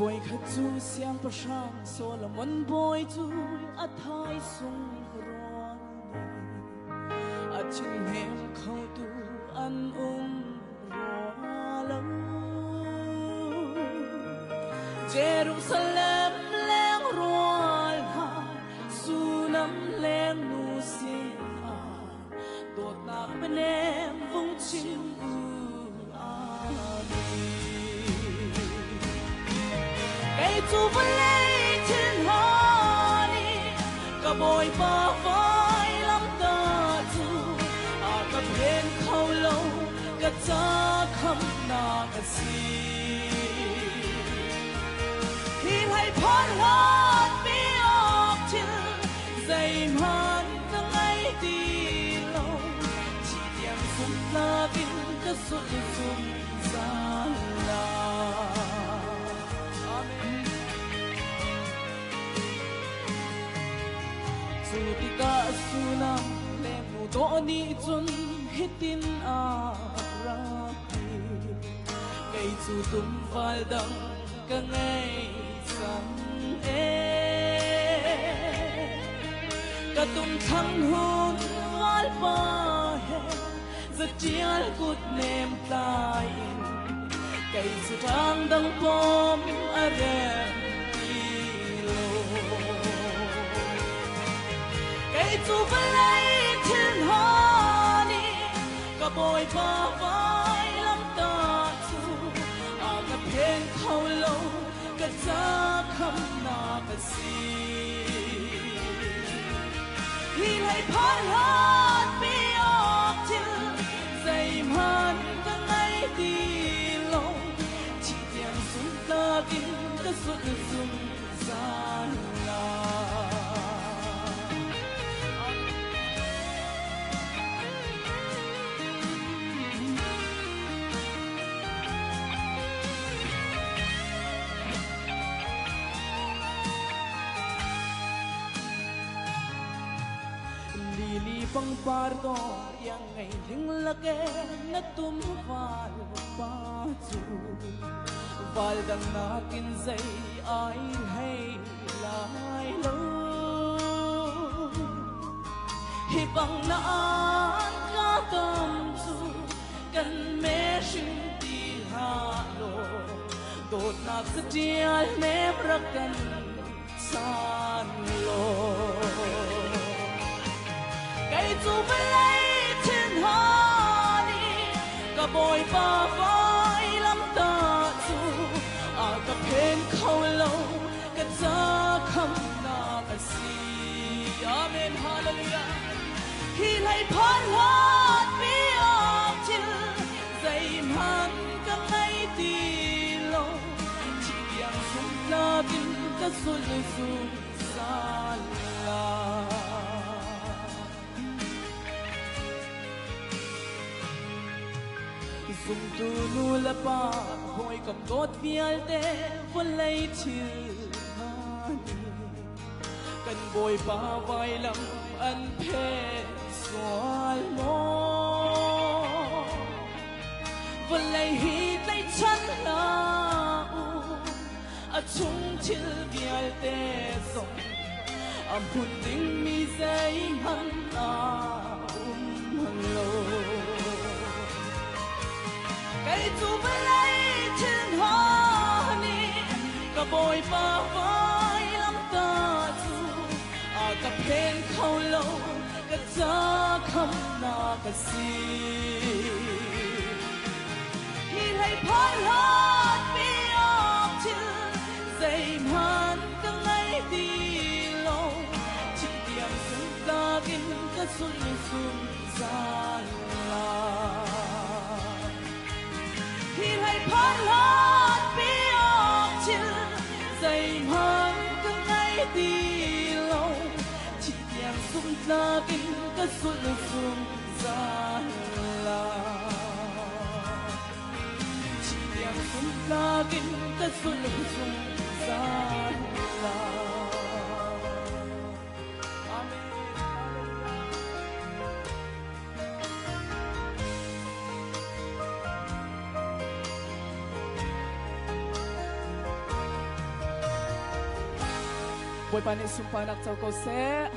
vui khát chu xiang pa sang so la mon boy chu a thai sung ron a chin hem khâu tu an ro lam Jerusalem leng roal ha sunam leng nu sia dot na benem vung chin cây chu vẫn lấy trên hoa đi cả bồi ba vai lắm ta chu cả bên khâu lâu cả cha khăm na cả si khi hay phán hát bi óc chân dày man ta ngay đi lâu chỉ đem sum la bin cả suốt sum ra la Sutika sunam lemu doni chun hitin arapi Ngay chu tum val dang ka ngay sam Ka tum thang hun val pa he Za chial kut nem tain Ngay chu thang dang pom arem cây chu vẫn lấy trên hoa đi cả bồi ba vai lắm ta chu cả bên khâu lâu cả cha khăm na cả si khi lại phán hát bi óc chân dày man cả ngày đi lâu chỉ đem sung ta kinh cả suốt sung gian la Lili pang pardo yang ngay ling lake na tumval pa chu val dang na kin zay ai hay lai lo hi bang na an ka tam chu kan me shin ti ha lo dot na sa tial me prakan san lo cây chu vẫn lấy trên hoa đi cả bồi ba vai lắm ta chu cả bên khâu lâu cả cha khăm na cả si amen hallelujah khi lại phán hát bi óc chân dày man cả ngày đi lâu chỉ đem sung la bin cả suốt sung sa la Sum tu nu la pa hoi kam dot pial te von lei chil hani kan boy pa vai lam an phe swal mo von lei hi tai chan la u a chung chil pial te song am phun ding mi zai han lo cây chu vẫn lấy trên hoa đi cả bồi ba vai lắm ta chu cả bên khâu lâu cả cha khăm na cả si khi hay phán hát bi óc chân dày man cả ngày đi lâu chỉ đem sung ta kinh cả suốt sung gian la khi hay phán hát bi óc chân dày man cả ngày đi lâu chỉ đem sung ta kinh cả suốt sung gian la chỉ đem sung ta kinh cả suốt sung gian la bồi pan sum panak chau ko se